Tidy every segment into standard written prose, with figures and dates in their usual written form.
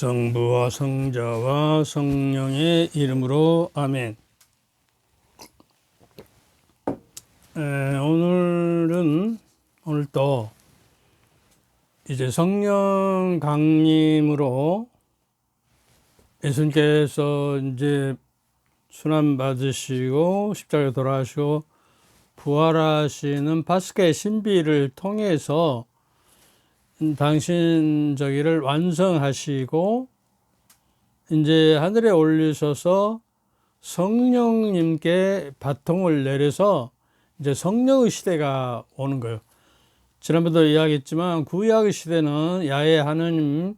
성부와 성자와 성령의 이름으로 아멘. 오늘도 이제 성령 강림으로 예수님께서 이제 순환 받으시고 십자가에 돌아가시고 부활하시는 파스카의 신비를 통해서 당신 저기를 완성하시고 이제 하늘에 올리셔서 성령님께 바통을 내려서 이제 성령의 시대가 오는 거예요. 지난번도 이야기했지만 구약의 시대는 야훼 하느님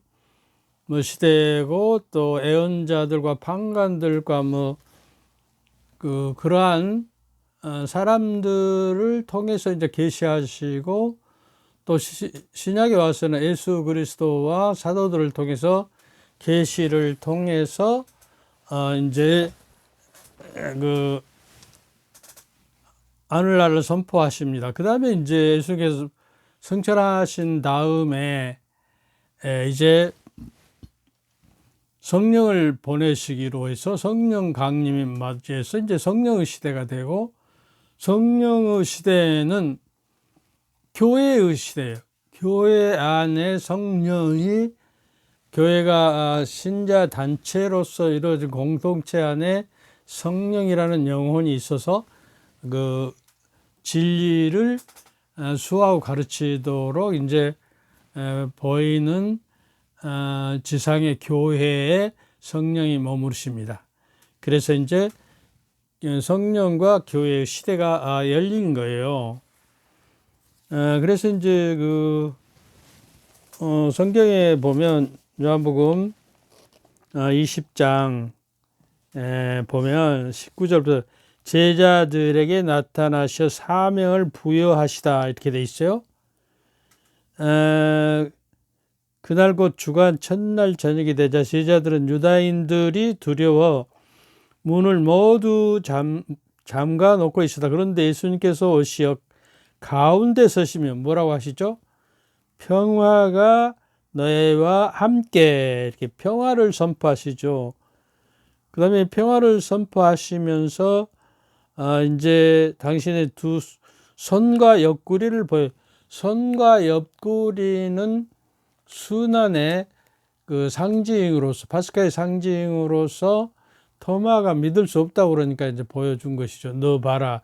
시대고 또 애언자들과 판관들과 그러한 사람들을 통해서 이제 계시하시고 또 신약에 와서는 예수 그리스도와 사도들을 통해서 계시를 통해서 이제 그 하늘나라를 선포하십니다. 그 다음에 이제 예수께서 성천하신 다음에 이제 성령을 보내시기로 해서 성령 강림이 맞이해서 이제 성령의 시대가 되고, 성령의 시대는 교회의 시대예요. 교회 안에 성령이, 교회가 신자 단체로서 이루어진 공동체 안에 성령이라는 영혼이 있어서 그 진리를 수하고 가르치도록 이제 보이는 지상의 교회에 성령이 머무르십니다. 그래서 이제 성령과 교회의 시대가 열린 거예요. 그래서 이제 성경에 보면 요한복음 20장 보면 19절부터 제자들에게 나타나셔 사명을 부여하시다 이렇게 돼 있어요. 그날 곧 주간 첫날 저녁이 되자 제자들은 유다인들이 두려워 문을 모두 잠가 놓고 있었다. 그런데 예수님께서 오시어 가운데 서시면 뭐라고 하시죠? 평화가 너희와 함께, 이렇게 평화를 선포하시죠. 그 다음에 평화를 선포하시면서 이제 당신의 두 손과 옆구리를 보여. 손과 옆구리는 순환의 그 상징으로서, 파스카의 상징으로서 토마가 믿을 수 없다고 그러니까 이제 보여준 것이죠. 너 봐라,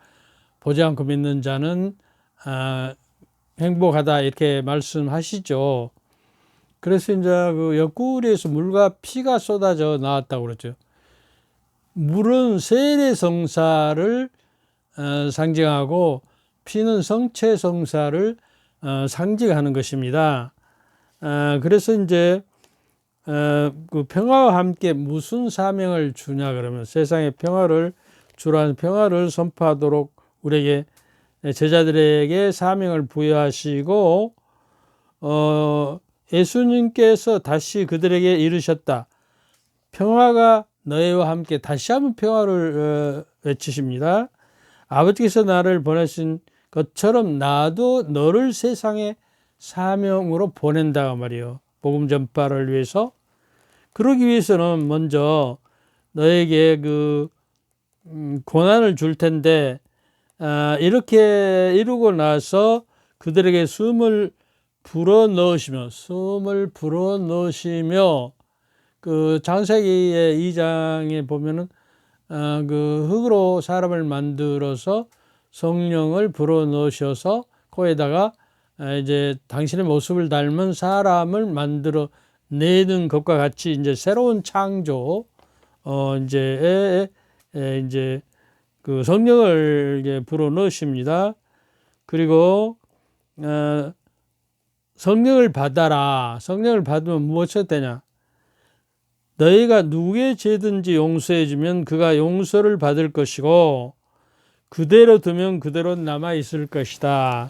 보지 않고 믿는 자는 행복하다 이렇게 말씀하시죠. 그래서 이제 그 옆구리에서 물과 피가 쏟아져 나왔다고 그러죠. 물은 세례성사를 상징하고 피는 성체성사를 상징하는 것입니다. 그래서 이제 그 평화와 함께 무슨 사명을 주냐 그러면 세상에 평화를 주라는, 평화를 선포하도록 우리에게 제자들에게 사명을 부여하시고 예수님께서 다시 그들에게 이르셨다. 평화가 너희와 함께. 다시 한번 평화를 외치십니다. 아버지께서 나를 보내신 것처럼 나도 너를 세상에 사명으로 보낸다 말이에요. 복음 전파를 위해서. 그러기 위해서는 먼저 너에게 고난을 줄 텐데 이렇게 이루고 나서 그들에게 숨을 불어넣으시며 그 창세기의 2장에 보면은 그 흙으로 사람을 만들어서 성령을 불어넣으셔서 코에다가 이제 당신의 모습을 닮은 사람을 만들어 내는 것과 같이 이제 새로운 창조 이제 그 성령을 이제 불어넣으십니다. 그리고 성령을 받아라. 성령을 받으면 무엇이 되냐? 너희가 누구의 죄든지 용서해 주면 그가 용서를 받을 것이고 그대로 두면 그대로 남아 있을 것이다.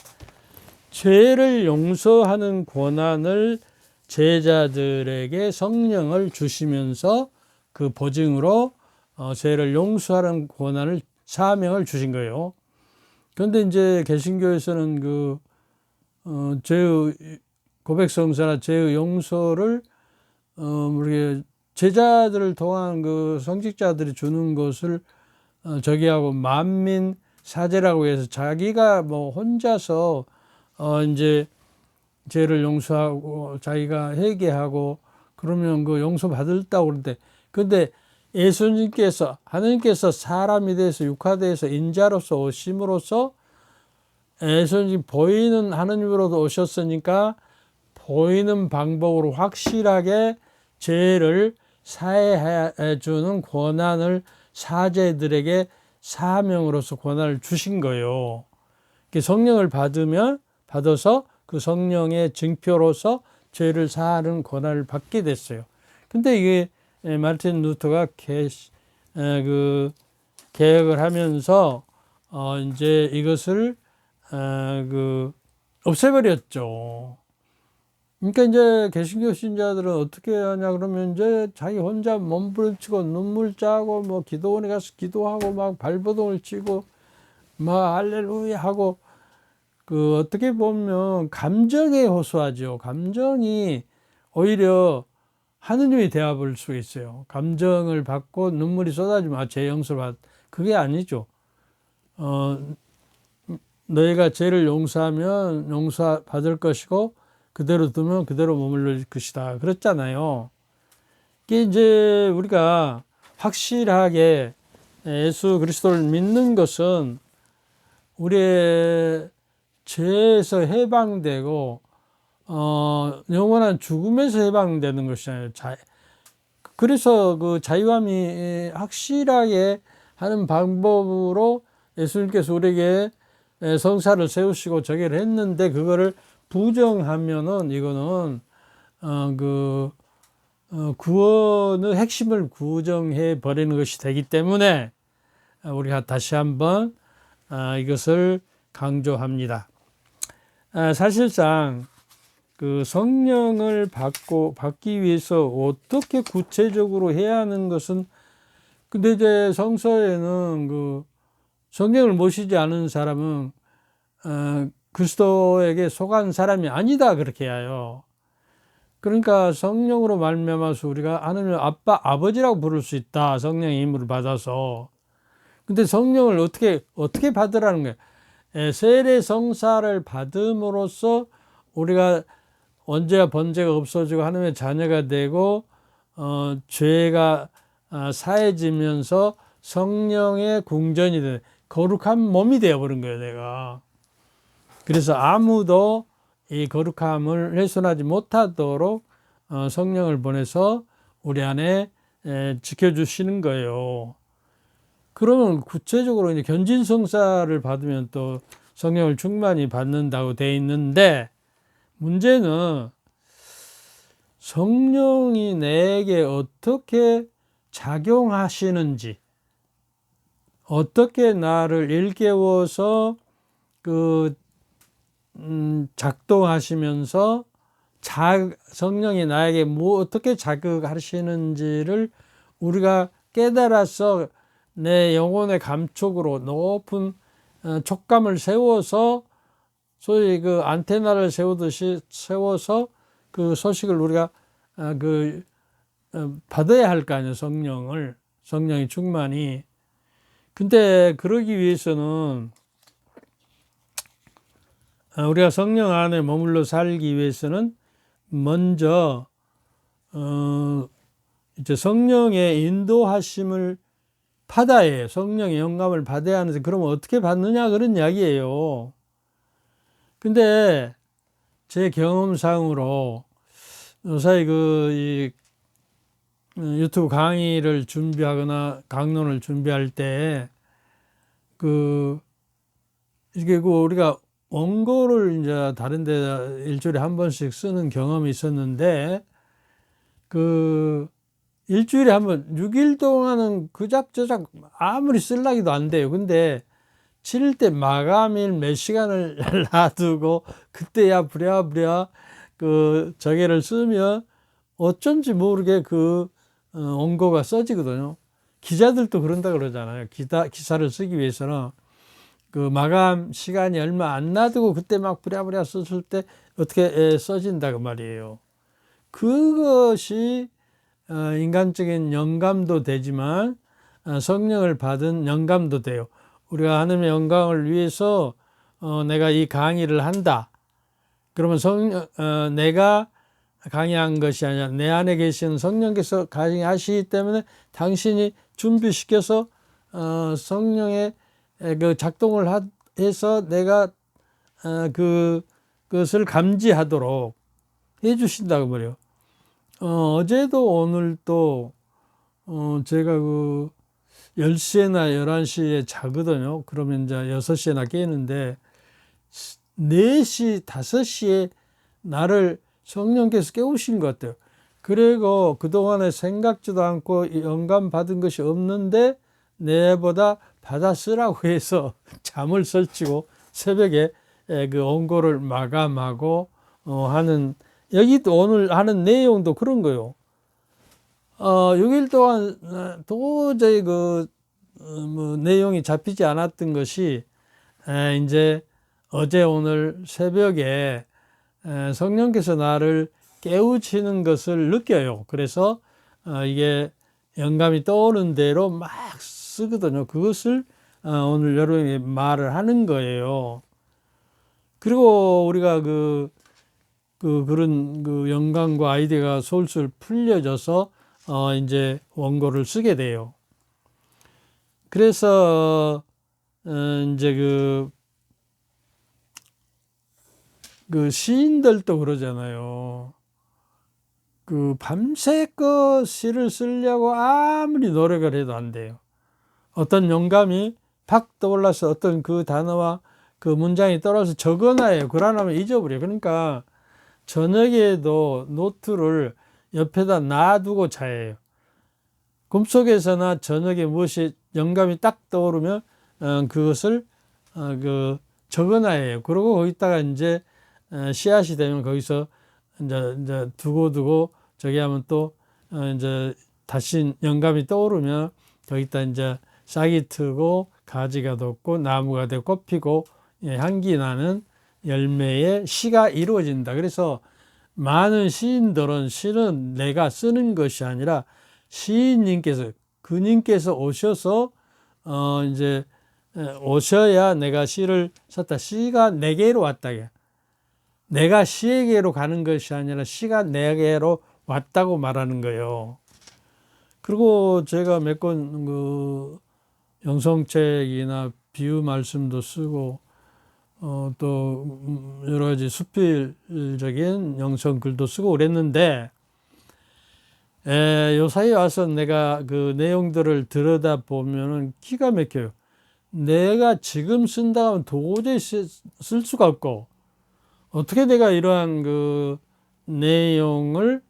죄를 용서하는 권한을 제자들에게 성령을 주시면서 그 보증으로 죄를 용서하는 권한을, 사명을 주신 거예요. 그런데 이제 개신교에서는 죄의 고백성사나 죄의 용서를 우리 제자들을 통한 그 성직자들이 주는 것을 저기 하고 만민 사제라고 해서 자기가 뭐 혼자서 이제 죄를 용서하고 자기가 회개하고 그러면 그 용서 받았다고 그러는데, 근데 예수님께서 하느님께서 사람이 돼서 육화돼서 인자로서 오심으로써 예수님 보이는 하느님으로도 오셨으니까 보이는 방법으로 확실하게 죄를 사해해 주는 권한을 사제들에게 사명으로서 권한을 주신 거예요. 성령을 받아서 그 성령의 증표로서 죄를 사하는 권한을 받게 됐어요. 근데 이게 마르틴 루터가 개혁을 하면서 이제 이것을 없애버렸죠. 그러니까 이제 개신교 신자들은 어떻게 하냐 그러면 이제 자기 혼자 몸부림치고 눈물 짜고 뭐 기도원에 가서 기도하고 막 발버둥을 치고 막 할렐루야 하고 어떻게 보면 감정에 호소하죠. 감정이 오히려 하느님이 되어볼 수 있어요. 감정을 받고 눈물이 쏟아지면 죄 용서를 받. 그게 아니죠. 너희가 죄를 용서하면 용서받을 것이고 그대로 두면 그대로 머물러 것이다. 그랬잖아요. 이게 이제 우리가 확실하게 예수 그리스도를 믿는 것은 우리의 죄에서 해방되고 영원한 죽음에서 해방되는 것이잖아요. 그래서 그 자유함이 확실하게 하는 방법으로 예수님께서 우리에게 성사를 세우시고 저기를 했는데, 그거를 부정하면은 이거는 구원의 핵심을 부정해 버리는 것이 되기 때문에 우리가 다시 한번 이것을 강조합니다. 사실상 그 성령을 받기 위해서 어떻게 구체적으로 해야 하는 것은, 근데 이제 성서에는 그 성령을 모시지 않은 사람은 그리스도에게 속한 사람이 아니다 그렇게 해요. 그러니까 성령으로 말미암아서 우리가 하나님을 아빠, 아버지라고 부를 수 있다. 성령의 힘을 받아서. 근데 성령을 어떻게 받으라는 거예요? 세례 성사를 받음으로써 우리가 언제야 번제가 없어지고 하나님의 자녀가 되고 죄가 사해지면서 성령의 궁전이 돼 거룩한 몸이 되어버린 거예요, 내가. 그래서 아무도 이 거룩함을 훼손하지 못하도록 성령을 보내서 우리 안에 지켜주시는 거예요. 그러면 구체적으로 이제 견진성사를 받으면 또 성령을 충만히 받는다고 돼 있는데, 문제는 성령이 내게 어떻게 작용하시는지, 어떻게 나를 일깨워서 작동하시면서 성령이 나에게 어떻게 자극하시는지를 우리가 깨달아서 내 영혼의 감촉으로 높은 촉감을 세워서, 소위 그 안테나를 세우듯이 세워서 그 소식을 우리가 받아야 할 거 아니에요. 성령이 충만히. 근데 그러기 위해서는 우리가 성령 안에 머물러 살기 위해서는 먼저 이제 성령의 인도하심을 받아야 해요. 성령의 영감을 받아야 하는데, 그러면 어떻게 받느냐 그런 이야기예요. 근데 제 경험상으로 요새 이 유튜브 강의를 준비하거나 강론을 준비할 때 이게 우리가 원고를 이제 다른 데 일주일에 한 번씩 쓰는 경험이 있었는데, 일주일에 한 번, 6일 동안은 그작저작 아무리 쓸라기도 안 돼요. 근데 7일 때 마감일 몇 시간을 놔두고 그때야 부랴부랴 저게를 쓰면 어쩐지 모르게 원고가 써지거든요. 기자들도 그런다 그러잖아요. 기사를 쓰기 위해서는 마감 시간이 얼마 안 놔두고 그때 막 부랴부랴 썼을 때 어떻게 써진다 그 말이에요. 그것이 인간적인 영감도 되지만 성령을 받은 영감도 돼요. 우리가 하나님의 영광을 위해서 내가 이 강의를 한다. 그러면 내가 강의한 것이 아니라 내 안에 계신 성령께서 강의하시기 때문에 당신이 준비시켜서 성령의 그 작동을 해서 내가 그것을 감지하도록 해주신다고 말이에요. 어제도 오늘도 제가 10시나 11시에 자거든요. 그러면 이제 6시에나 깨는데 4시, 5시에 나를 성령께서 깨우신 것 같아요. 그리고 그동안에 생각지도 않고 영감 받은 것이 없는데 내보다 받아 쓰라고 해서 잠을 설치고 새벽에 그 원고를 마감하고 하는, 여기도 오늘 하는 내용도 그런 거예요. 6일 동안 도저히 내용이 잡히지 않았던 것이 이제 어제 오늘 새벽에 성령께서 나를 깨우치는 것을 느껴요. 그래서 이게 영감이 떠오르는 대로 막 쓰거든요. 그것을 오늘 여러분이 말을 하는 거예요. 그리고 우리가 그런 영감과 아이디어가 솔솔 풀려져서 이제 원고를 쓰게 돼요. 그래서 이제 시인들도 그러잖아요. 밤새껏 시를 쓰려고 아무리 노력을 해도 안 돼요. 어떤 영감이 팍 떠올라서 어떤 그 단어와 그 문장이 떨어져서 적어놔요. 그러나면 잊어버려요. 그러니까 저녁에도 노트를 옆에다 놔두고 자요. 꿈속에서나 저녁에 무엇이 영감이 딱 떠오르면 그것을 적어놔요. 그리고 거기다가 이제 씨앗이 되면 거기서 이제 두고 저기 하면 또 이제 다시 영감이 떠오르면 거기다 이제 싹이 트고 가지가 돋고 나무가 되고 꽃 피고 향기 나는 열매의 시가 이루어진다. 그래서 많은 시인들은 시는 내가 쓰는 것이 아니라 시인님께서 그님께서 오셔서 이제 오셔야 내가 시를 썼다. 시가 내게로 왔다. 내가 시에게로 가는 것이 아니라 시가 내게로 왔다고 말하는 거예요. 그리고 제가 몇 권 영성책이나 비유 말씀도 쓰고 또 여러 가지 수필적인 영성 글도 쓰고 그랬는데 요사이에 와서 내가 그 내용들을 들여다 보면은 기가 막혀요. 내가 지금 쓴다 하면 도저히 쓸 수가 없고 어떻게 내가 이러한 그 내용을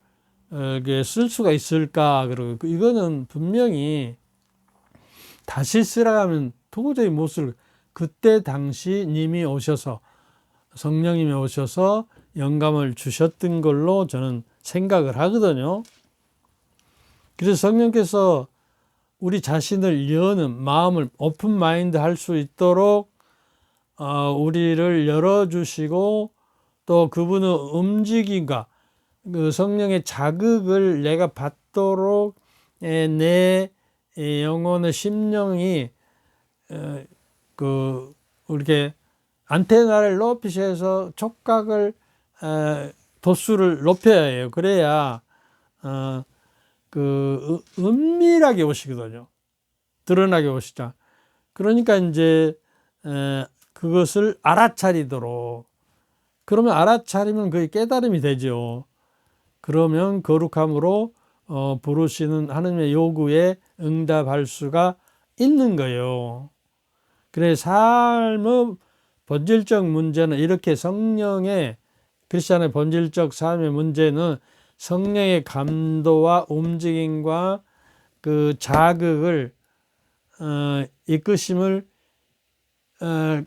쓸 수가 있을까? 그리고 이거는 분명히 다시 쓰라 하면 도저히 못 쓸. 그때 당시 님이 오셔서 성령님이 오셔서 영감을 주셨던 걸로 저는 생각을 하거든요. 그래서 성령께서 우리 자신을 여는 마음을 오픈 마인드 할 수 있도록 우리를 열어주시고 또 그분의 움직임과 그 성령의 자극을 내가 받도록 내 영혼의 심령이 이렇게 안테나를 높이셔서 촉각을 도수를 높여야 해요. 그래야 은밀하게 오시거든요. 드러나게 오시자. 그러니까 이제 그것을 알아차리도록. 그러면 알아차리면 그게 깨달음이 되죠. 그러면 거룩함으로 부르시는 하나님의 요구에 응답할 수가 있는 거예요. 그래 삶의 본질적 문제는 이렇게 성령의 크리스찬의 본질적 삶의 문제는 성령의 감도와 움직임과 그 자극을 이끄심을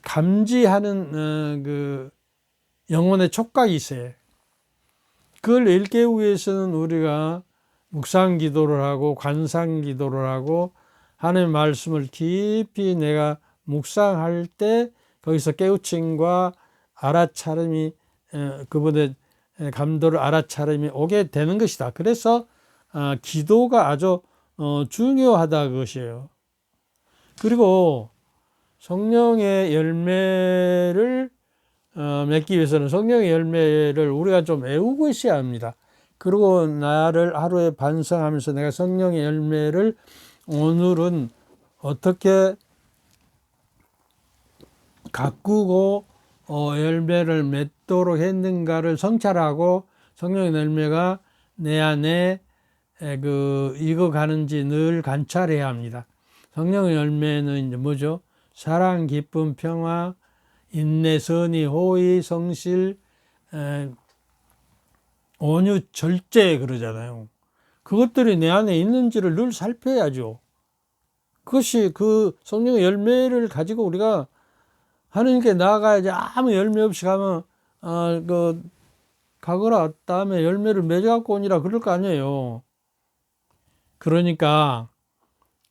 감지하는 그 영혼의 촉각이 있어요. 그걸 일깨우기 위해서는 우리가 묵상 기도를 하고 관상 기도를 하고 하나님의 말씀을 깊이 내가 묵상할 때 거기서 깨우침과 알아차림이 그분의 감도를 알아차림이 오게 되는 것이다. 그래서 기도가 아주 중요하다 그것이에요. 그리고 성령의 열매를 맺기 위해서는 성령의 열매를 우리가 좀 외우고 있어야 합니다. 그리고 나를 하루에 반성하면서 내가 성령의 열매를 오늘은 어떻게 가꾸고 열매를 맺도록 했는가를 성찰하고 성령의 열매가 내 안에 익어가는지 늘 관찰해야 합니다. 성령의 열매는 이제 뭐죠? 사랑, 기쁨, 평화, 인내, 선의, 호의, 성실, 온유, 절제 그러잖아요. 그것들이 내 안에 있는지를 늘 살펴야죠. 그것이 그 성령의 열매를 가지고 우리가 하나님께 나아가야지. 아무 열매 없이 가면 가거라 다음에 열매를 맺어갖고 오니라 그럴 거 아니에요. 그러니까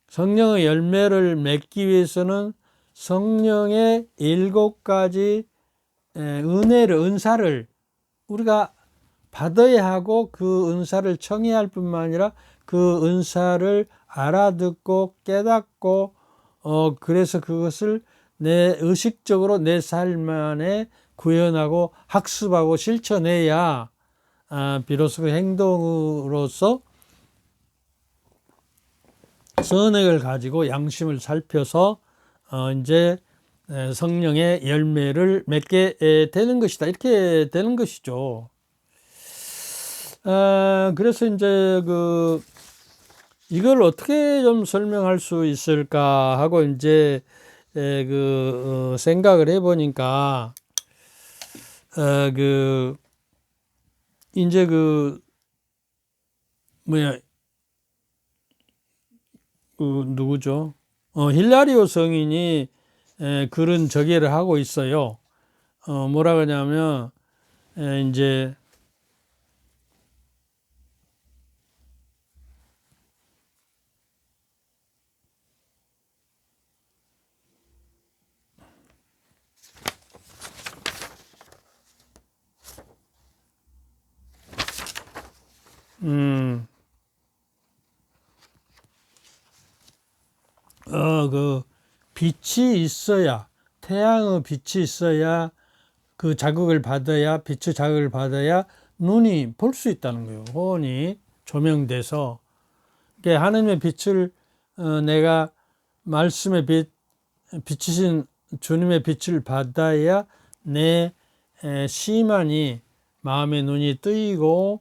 성령의 열매를 맺기 위해서는 성령의 7가지 은사를 우리가 받아야 하고 그 은사를 청해야 할 뿐만 아니라 그 은사를 알아듣고 깨닫고 그래서 그것을 내 의식적으로 내 삶 안에 구현하고 학습하고 실천해야 비로소 그 행동으로서 선행을 가지고 양심을 살펴서 이제 성령의 열매를 맺게 되는 것이다. 이렇게 되는 것이죠. 그래서 이제 이걸 어떻게 좀 설명할 수 있을까 하고 이제 생각을 해보니까 이제 누구죠? 힐라리오 성인이 그런 저기를 하고 있어요. 뭐라 그러냐면 이제 빛이 있어야, 태양의 빛이 있어야 그 자극을 받아야, 빛의 자극을 받아야 눈이 볼 수 있다는 거예요. 혼이 조명돼서. 하나님의 빛을 내가 말씀의 빛, 비치신 주님의 빛을 받아야 내 시만이 마음의 눈이 뜨이고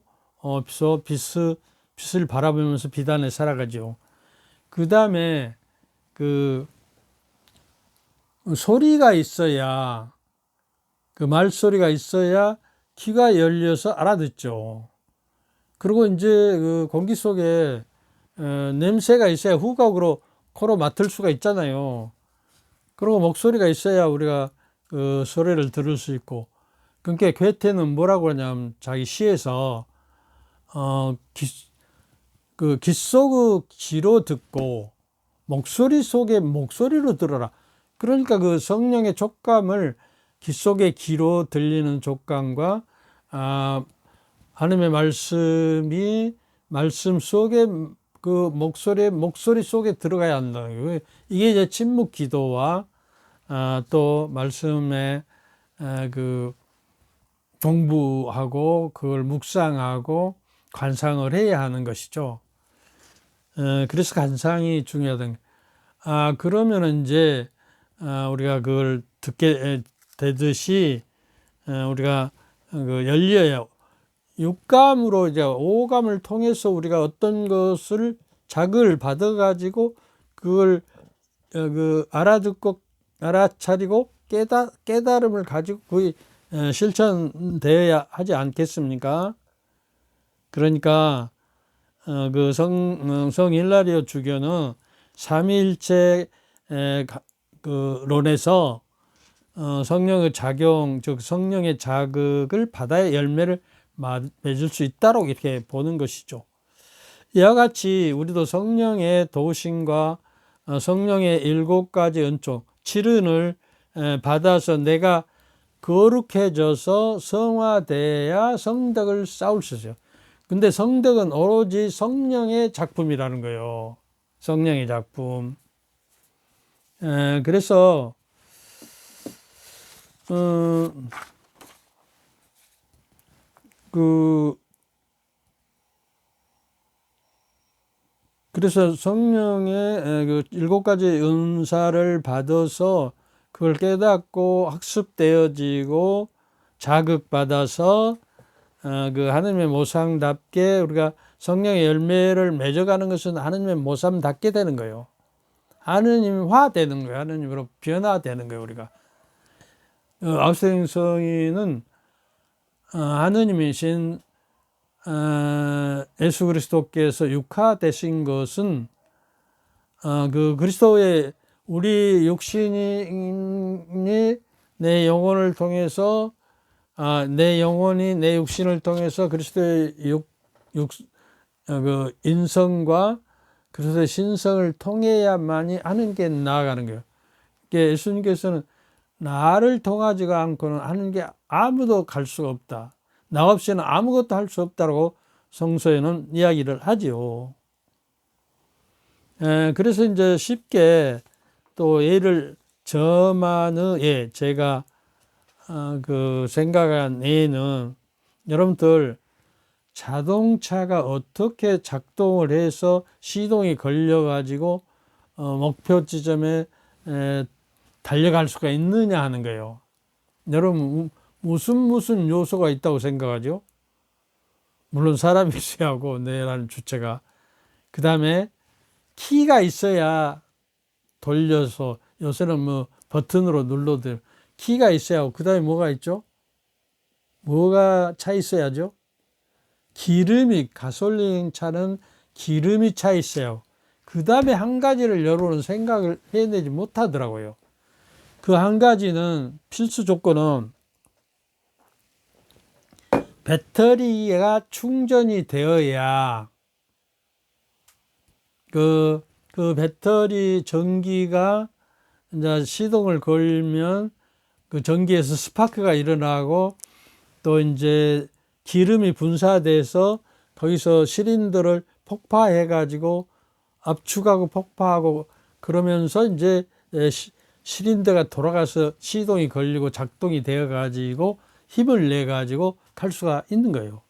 빛을 바라보면서 빛 안에 살아가죠. 그 다음에 소리가 있어야, 그 말소리가 있어야 귀가 열려서 알아듣죠. 그리고 이제 그 공기 속에 냄새가 있어야 후각으로 코로 맡을 수가 있잖아요. 그리고 목소리가 있어야 우리가 그 소리를 들을 수 있고. 그러니까 괴테는 뭐라고 하냐면 자기 시에서 귓속의 귀로 듣고 목소리 속에 목소리로 들어라. 그러니까 그 성령의 촉감을 귓속의 귀로 들리는 촉감과 하나님의 말씀이 말씀 속에 그 목소리 속에 들어가야 한다는 거예요. 이게 이제 침묵 기도와 또 말씀에 공부하고 그걸 묵상하고 관상을 해야 하는 것이죠. 그래서 관상이 중요하다. 그러면은 이제 우리가 그걸 듣게 되듯이 우리가 열려야 육감으로 이제 오감을 통해서 우리가 어떤 것을 자극을 받아 가지고 그걸 알아듣고 알아차리고 깨달음을 가지고 거의 실천되어야 하지 않겠습니까? 그러니까 성 힐라리오 주교는 삼위일체 론에서 성령의 작용, 즉 성령의 자극을 받아야 열매를 맺을 수 있다고 이렇게 보는 것이죠. 이와 같이 우리도 성령의 도우심과 성령의 7가지 은총, 7은을 받아서 내가 거룩해져서 성화돼야 성덕을 쌓을 수 있어요. 근데 성덕은 오로지 성령의 작품이라는 거예요. 성령의 작품. 그래서 그래서 성령의 그 7가지 은사를 받아서 그걸 깨닫고 학습되어지고 자극받아서 그 하나님의 모상답게 우리가 성령의 열매를 맺어가는 것은 하나님의 모sam답게 되는 거예요. 하나님화 되는 거예요. 하나님으로 변화되는 거예요. 우리가 아우스텐성인은 하나님이신 예수 그리스도께서 육화되신 것은 그 그리스도의 우리 육신이 내 영혼을 통해서 내 영혼이 내 육신을 통해서 그리스도의 그 인성과 그리스도의 신성을 통해야만이 하는 게 나아가는 거예요. 그러니까 예수님께서는 나를 통하지가 않고는 하는 게 아무도 갈 수가 없다. 나 없이는 아무것도 할 수 없다고 성서에는 이야기를 하지요. 그래서 이제 쉽게 또 예를 저만의 예, 제가 그 생각한 예는 여러분들 자동차가 어떻게 작동을 해서 시동이 걸려 가지고 목표 지점에 달려갈 수가 있느냐 하는 거예요. 여러분 무슨 요소가 있다고 생각하죠? 물론 사람이 있어야 하고 뇌라는 주체가. 그 다음에 키가 있어야 돌려서 요새는 뭐 버튼으로 눌러도 키가 있어야 하고 그 다음에 뭐가 있죠? 뭐가 차 있어야죠? 기름이 가솔린 차는 기름이 차 있어야 하고 그 다음에 한 가지를 여러분은 생각을 해내지 못하더라고요. 그 한 가지는 필수 조건은 배터리가 충전이 되어야 그 배터리 전기가 이제 시동을 걸면 그 전기에서 스파크가 일어나고 또 이제 기름이 분사돼서 거기서 실린더를 폭파해 가지고 압축하고 폭파하고 그러면서 이제 실린더가 돌아가서 시동이 걸리고 작동이 되어 가지고 힘을 내 가지고 갈 수가 있는 거예요.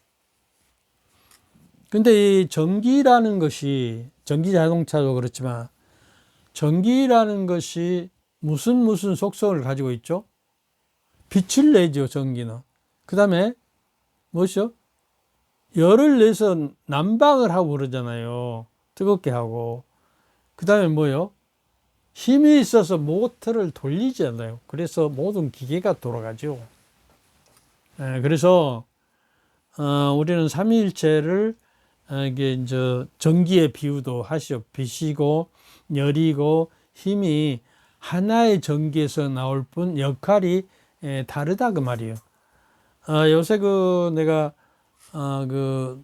근데 이 전기라는 것이 전기 자동차도 그렇지만 전기라는 것이 무슨 속성을 가지고 있죠? 빛을 내죠. 전기는. 그 다음에 무엇이요? 열을 내서 난방을 하고 그러잖아요. 뜨겁게 하고. 그 다음에 뭐요? 힘이 있어서 모터를 돌리잖아요. 그래서 모든 기계가 돌아가죠. 그래서 우리는 삼위일체를 이게 이제 전기의 비유도 하시오. 빛이고 열이고 힘이 하나의 전기에서 나올 뿐 역할이 다르다 그 말이에요. 요새 내가 그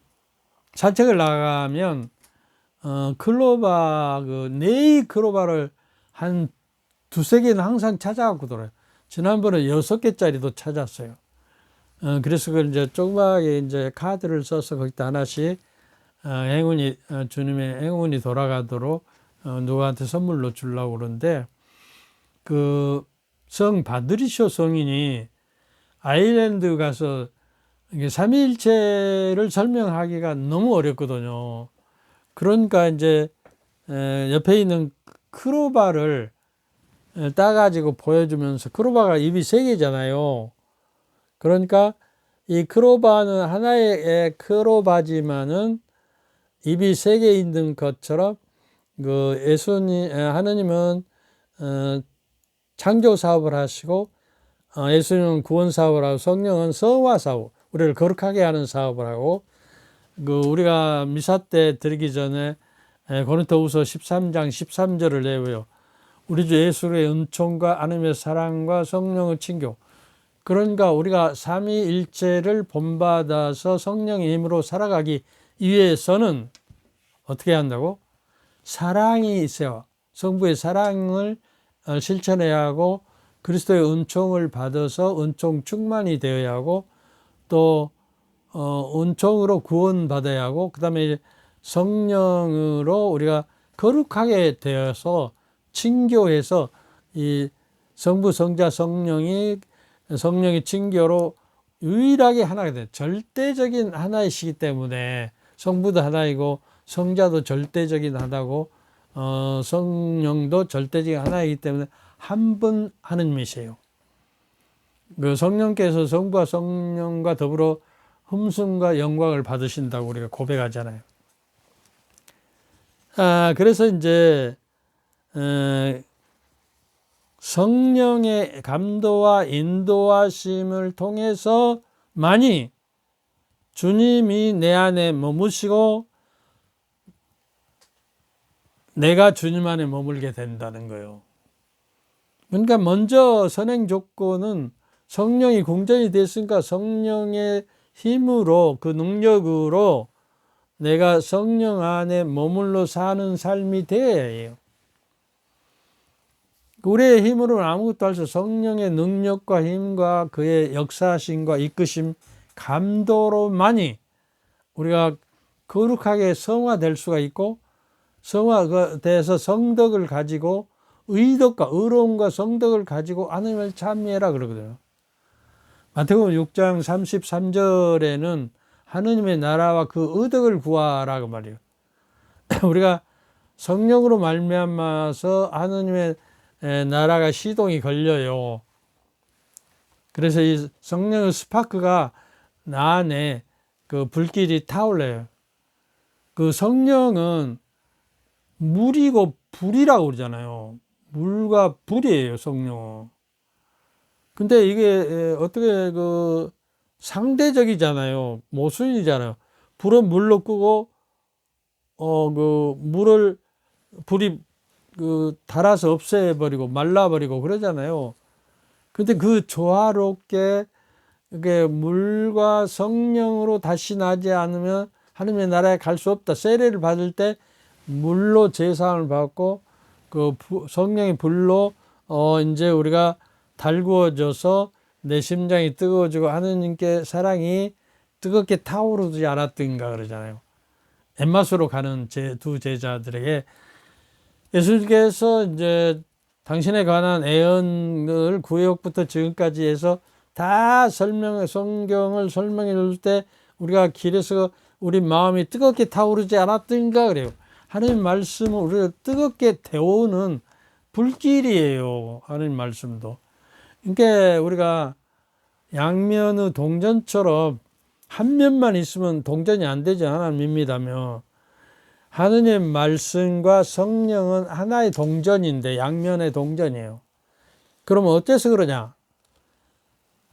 산책을 나가면 클로바 네이 클로바를 한 2-3개는 항상 찾아갖고 돌아요. 지난번에 6개짜리도 찾았어요. 그래서 그걸 이제 조그맣게 이제 카드를 써서 거기다 하나씩 행운이 주님의 행운이 돌아가도록 누구한테 선물로 주려고 그러는데 그 성 바드리쇼 성인이 아일랜드 가서 삼위일체를 설명하기가 너무 어렵거든요. 그러니까 이제 옆에 있는 크로바를 따가지고 보여주면서 크로바가 입이 3개잖아요. 그러니까 이 크로바는 하나의 크로바지만은 입이 3개 있는 것처럼 그 하나님은 창조 사업을 하시고 예수님은 구원 사업을 하고 성령은 성화 사업, 우리를 거룩하게 하는 사업을 하고 우리가 미사 때 드리기 전에 고린도후서 13장 13절을 내고요. 우리 주 예수의 은총과 하나님의 사랑과 성령의 친교. 그러니까 우리가 삼위일체를 본받아서 성령의 힘으로 살아가기 위해서는 어떻게 한다고? 사랑이 있어요. 성부의 사랑을 실천해야 하고 그리스도의 은총을 받아서 은총 충만이 되어야 하고, 또 은총으로 구원받아야 하고, 그 다음에 성령으로 우리가 거룩하게 되어서 칭교해서 이 성부, 성자, 성령이 칭교로 유일하게 하나가 돼요. 절대적인 하나이시기 때문에 성부도 하나이고 성자도 절대적인 하나고 성령도 절대적인 하나이기 때문에 한 분 하느님이세요. 그 성령께서 성부와 성령과 더불어 흠숭과 영광을 받으신다고 우리가 고백하잖아요. 그래서 이제 성령의 감도와 인도하심을 통해서만이 주님이 내 안에 머무시고 내가 주님 안에 머물게 된다는 거예요. 그러니까 먼저 선행 조건은 성령이 공전이 됐으니까 성령의 힘으로, 그 능력으로 내가 성령 안에 머물러 사는 삶이 돼야 해요. 우리의 힘으로는 아무것도 할 수 없어요. 성령의 능력과 힘과 그의 역사하심과 이끄심, 감도로만이 우리가 거룩하게 성화될 수가 있고, 성화돼서 성덕을 가지고 의덕과 의로움과 성덕을 가지고 하나님을 찬미해라 그러거든요. 마태복음 6장 33절에는 하느님의 나라와 그 의덕을 구하라고 말이에요. 우리가 성령으로 말미암아서 하느님의 나라가 시동이 걸려요. 그래서 이 성령의 스파크가 나 안에 그 불길이 타올라요. 그 성령은 물이고 불이라고 그러잖아요. 물과 불이에요, 성령은. 근데 이게 어떻게 그 상대적이잖아요. 모순이잖아요. 불은 물로 끄고 그 물을 불이 달아서 없애버리고 말라버리고 그러잖아요. 근데 그 조화롭게 이게 물과 성령으로 다시 나지 않으면 하나님의 나라에 갈 수 없다. 세례를 받을 때 물로 제사함을 받고 그 성령의 불로 이제 우리가 달구어져서 내 심장이 뜨거워지고 하느님께 사랑이 뜨겁게 타오르지 않았던가 그러잖아요. 엠마수로 가는 두 제자들에게 예수님께서 이제 당신에 관한 애언을 구역부터 지금까지 해서 다 성경을 설명해 줄 때 우리가 길에서 우리 마음이 뜨겁게 타오르지 않았던가 그래요. 하나님 말씀은 우리를 뜨겁게 데우는 불길이에요. 하나님 말씀도. 그러니까 우리가 양면의 동전처럼 한 면만 있으면 동전이 안 되죠. 하나님 믿다며. 하느님 말씀과 성령은 하나의 동전인데 양면의 동전이에요. 그러면 어째서 그러냐?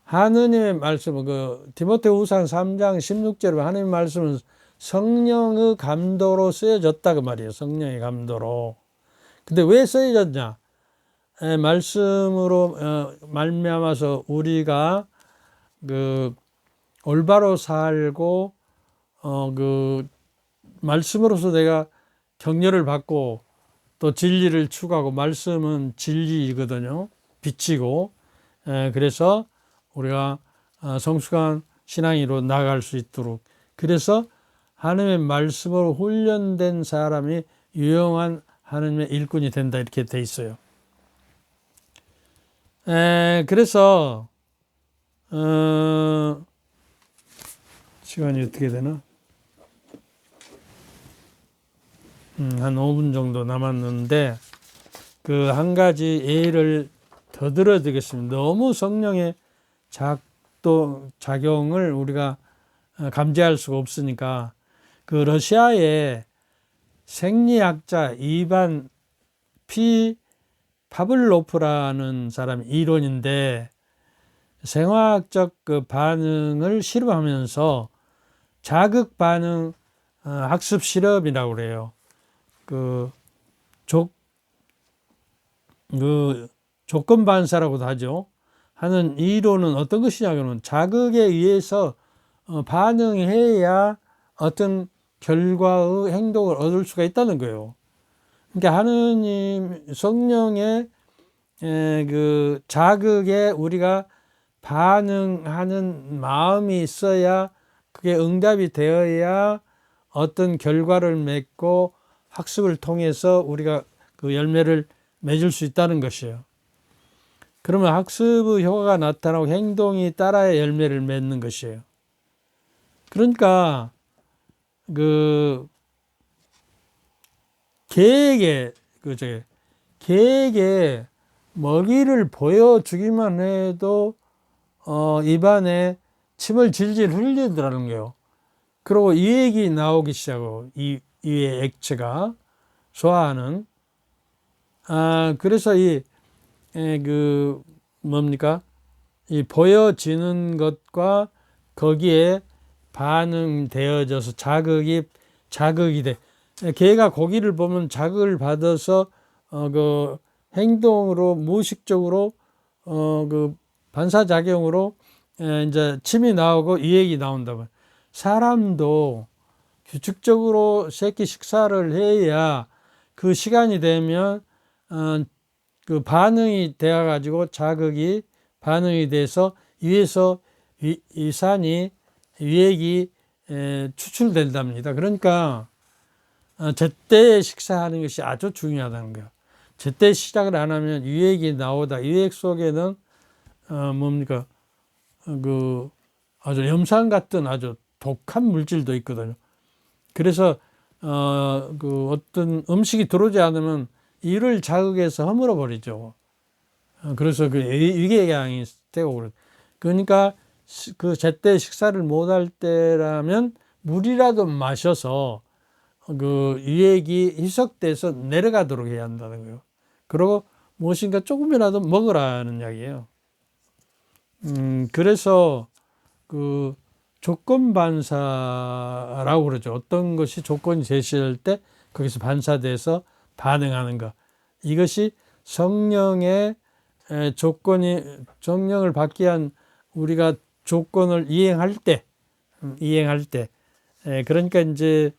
하느님의 말씀은 디모데후서 3장 16절에 하느님의 말씀은 성령의 감도로 쓰여졌다 그 말이에요. 성령의 감도로. 근데 왜 쓰여졌냐? 말씀으로 말미암아서 우리가 올바로 살고 말씀으로서 내가 격려를 받고 또 진리를 추구하고 말씀은 진리이거든요. 빛이고 그래서 우리가 성숙한 신앙으로 나아갈 수 있도록 그래서 하나님의 말씀으로 훈련된 사람이 유용한 하나님의 일꾼이 된다 이렇게 돼 있어요. 그래서 시간이 어떻게 되나? 한 5분 정도 남았는데 그 한 가지 예를 더 들어드리겠습니다. 너무 성령의 작용을 우리가 감지할 수가 없으니까 그 러시아의 생리학자 이반 파블로프라는 사람 이론인데 생화학적 그 반응을 실험하면서 자극 반응 학습 실험이라고 그래요. 조건 반사라고도 하죠. 하는 이론은 어떤 것이냐면 자극에 의해서 반응해야 어떤 결과의 행동을 얻을 수가 있다는 거예요. 그러니까 하느님 성령의 그 자극에 우리가 반응하는 마음이 있어야 그게 응답이 되어야 어떤 결과를 맺고 학습을 통해서 우리가 그 열매를 맺을 수 있다는 것이에요. 그러면 학습의 효과가 나타나고 행동이 따라야 열매를 맺는 것이에요. 그러니까 그 개에게 먹이를 보여주기만 해도 입안에 침을 질질 흘리더라는 거예요. 그리고 유액이 나오기 시작하고 이의 액체가 소화하는 그래서 이 보여지는 것과 거기에 반응되어져서 자극이 돼. 개가 고기를 보면 자극을 받아서 그 행동으로 무의식적으로 그 반사작용으로 이제 침이 나오고 유액이 나온다면 사람도 규칙적으로 새끼 식사를 해야 그 시간이 되면 그 반응이 되어 가지고 자극이 반응이 돼서 위에서 위산이 유액이 추출된답니다. 그러니까 제때 식사하는 것이 아주 중요하다는 거예요. 제때 시작을 안 하면 유액이 나오다. 유액 속에는 그 아주 염산 같은 아주 독한 물질도 있거든요. 그래서 그 어떤 음식이 들어오지 않으면 이를 자극해서 허물어 버리죠. 그래서 그 위궤양이 되고 그래. 그러니까 그 제때 식사를 못할 때라면 물이라도 마셔서 그 유액이 희석돼서 내려가도록 해야 한다는 거예요. 그리고 무엇인가 조금이라도 먹으라는 이야기예요. 그래서 그 조건 반사라고 그러죠. 어떤 것이 조건이 제시될 때 거기서 반사돼서 반응하는 것. 이것이 성령의 성령을 받기 위한 우리가 조건을 이행할 때, 그러니까 이제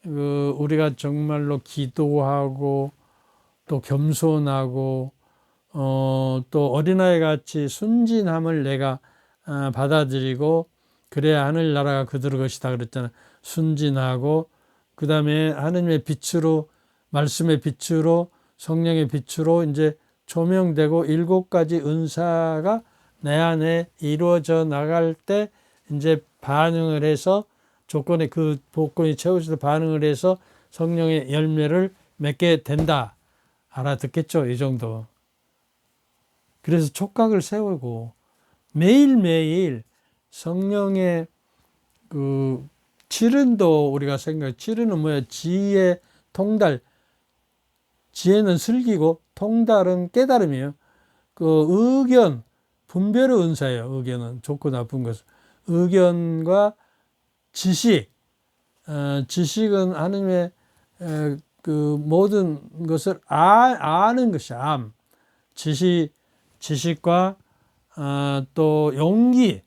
우리가 정말로 기도하고 또 겸손하고 또 어린아이 같이 순진함을 내가 받아들이고 그래야 하늘나라가 그들의 것이다 그랬잖아요. 순진하고 그 다음에 하느님의 빛으로 말씀의 빛으로 성령의 빛으로 이제 조명되고 7가지 은사가 내 안에 이루어져 나갈 때 이제 반응을 해서 조건에 그 조건이 채워져서 반응을 해서 성령의 열매를 맺게 된다. 알아듣겠죠? 이 정도. 그래서 촉각을 세우고 매일매일 성령의 그 칠은도 우리가 칠은은 뭐야? 지혜의 통달. 지혜는 슬기고 통달은 깨달음이에요. 그 의견, 분별의 은사예요. 의견은 좋고 나쁜 것은. 의견과 지식, 지식은 하나님의 그 모든 것을 아는 것이야. 지식과 또 용기,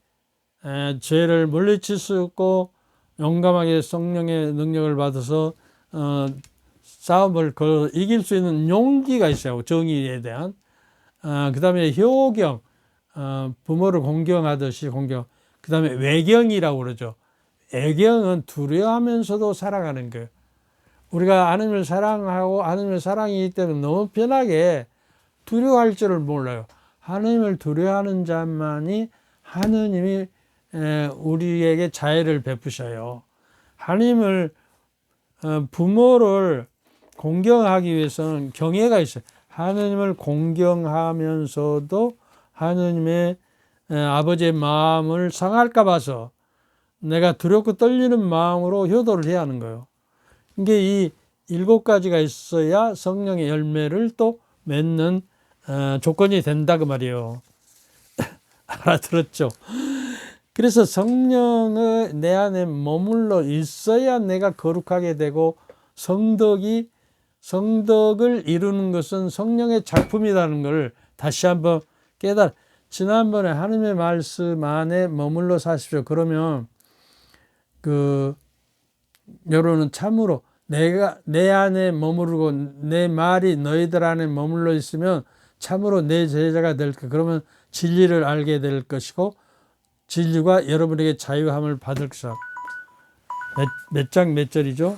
죄를 물리칠 수 있고 용감하게 성령의 능력을 받아서 싸움을 이길 수 있는 용기가 있어요. 정의에 대한. 그 다음에 효경, 부모를 공경하듯이 공경. 그 다음에 외경이라고 그러죠. 애경은 두려워하면서도 살아가는 거예요. 우리가 하나님을 사랑하고 하나님의 사랑이기 때문에 너무 편하게 두려워할 줄을 몰라요. 하나님을 두려워하는 자만이 하나님이 우리에게 자애를 베푸셔요. 하나님을 부모를 공경하기 위해서는 경외가 있어요. 하나님을 공경하면서도 하나님의 아버지의 마음을 상할까 봐서 내가 두렵고 떨리는 마음으로 효도를 해야 하는 거예요. 이게 이 7가지가 있어야 성령의 열매를 또 맺는 조건이 된다 그 말이에요. 알아들었죠? 그래서 성령의 내 안에 머물러 있어야 내가 거룩하게 되고 성덕을 이루는 것은 성령의 작품이라는 걸 다시 한번 지난번에 하나님의 말씀 안에 머물러 사십시오. 그러면 여러분은 참으로 내가 내 안에 머무르고 내 말이 너희들 안에 머물러 있으면 참으로 내 제자가 될 것. 그러면 진리를 알게 될 것이고 진리가 여러분에게 자유함을 받을 것이다. 몇 장 몇 절이죠?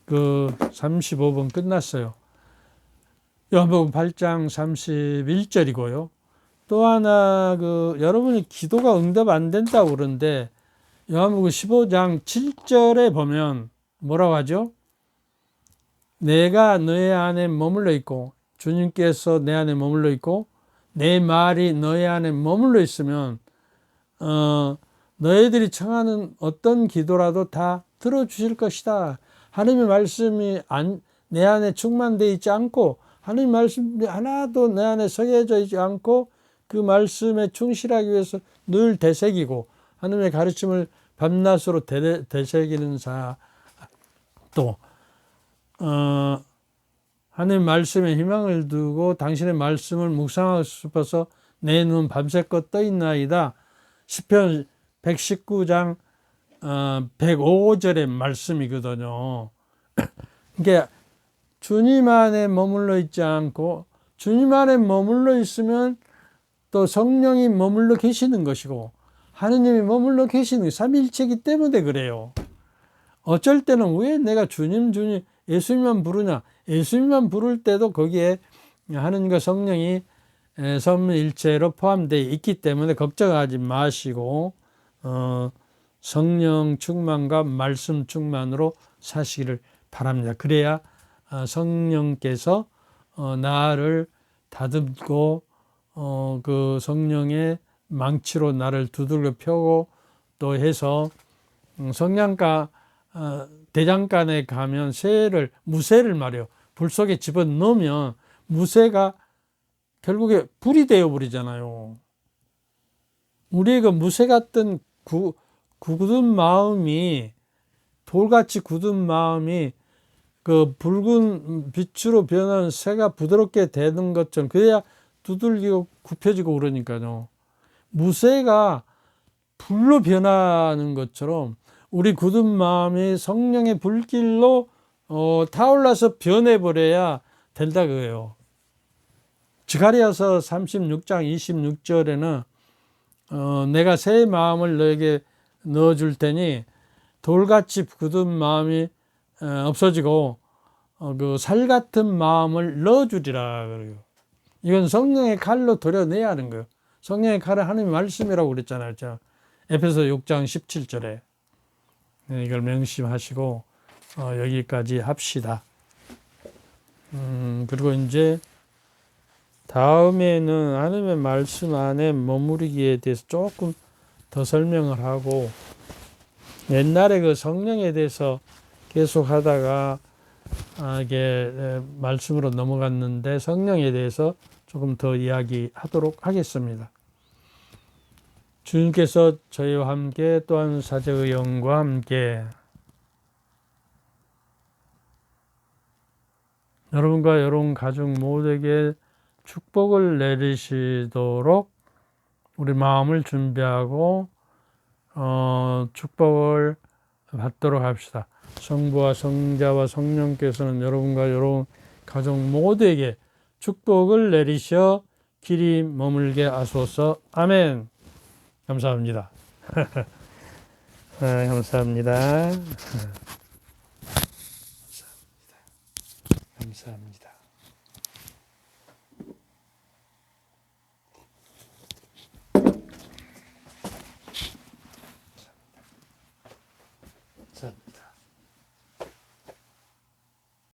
그 35번 끝났어요. 요한복음 8장 31절이고요. 또 하나 여러분이 기도가 응답 안 된다고 그러는데 요한복음 15장 7절에 보면 뭐라고 하죠? 내가 너희 안에 머물러 있고 주님께서 내 안에 머물러 있고 내 말이 너희 안에 머물러 있으면 너희들이 청하는 어떤 기도라도 다 들어주실 것이다. 하나님의 말씀이 내 안에 충만되어 있지 않고 하나님 말씀이 하나도 내 안에 새겨져 있지 않고 그 말씀에 충실하기 위해서 늘 되새기고 하나님의 가르침을 밤낮으로 되새기는 자도 하나님 말씀에 희망을 두고 당신의 말씀을 묵상하고 싶어서 내 눈 밤새껏 떠있나이다. 시편 119장 105절의 말씀이거든요. 그러니까 주님 안에 머물러 있지 않고 주님 안에 머물러 있으면 또 성령이 머물러 계시는 것이고 하느님이 머물러 계시는 삼위일체이기 때문에 그래요. 어쩔 때는 왜 내가 주님 예수님만 부르냐. 예수님만 부를 때도 거기에 하느님과 성령이 삼위일체로 포함되어 있기 때문에 걱정하지 마시고 성령 충만과 말씀 충만으로 사시기를 바랍니다. 그래야 성령께서 나를 다듬고 그 성령의 망치로 나를 두들겨 펴고 또 해서 성냥가 대장간에 가면 무쇠를 말이에요. 불 속에 집어넣으면 무쇠가 결국에 불이 되어버리잖아요. 우리의 그 무쇠 같은 굳은 마음이 돌같이 굳은 마음이 그 붉은 빛으로 변하는 쇠가 부드럽게 되는 것처럼 그래야 두들기고 굽혀지고 그러니까요. 무쇠가 불로 변하는 것처럼 우리 굳은 마음이 성령의 불길로 타올라서 변해버려야 된다 그래요. 스가랴서 36장 26절에는 내가 새 마음을 너에게 넣어줄 테니 돌같이 굳은 마음이 없어지고 그 살 같은 마음을 넣어주리라 그래요. 이건 성령의 칼로 도려내야 하는 거예요. 성령의 칼은 하나님의 말씀이라고 그랬잖아요. 에베소 6장 17절에 이걸 명심하시고 여기까지 합시다. 그리고 이제 다음에는 하나님의 말씀 안에 머무르기에 대해서 조금 더 설명을 하고 옛날에 그 성령에 대해서 계속 하다가 이게 말씀으로 넘어갔는데 성령에 대해서 조금 더 이야기하도록 하겠습니다. 주님께서 저희와 함께 또한 사제의 영과 함께 여러분과 여러분 가족 모두에게 축복을 내리시도록 우리 마음을 준비하고 축복을 받도록 합시다. 성부와 성자와 성령께서는 여러분과 여러분 가족 모두에게 축복을 내리셔 길이 머물게 하소서. 아멘. 감사합니다. 감사합니다. 감사합니다.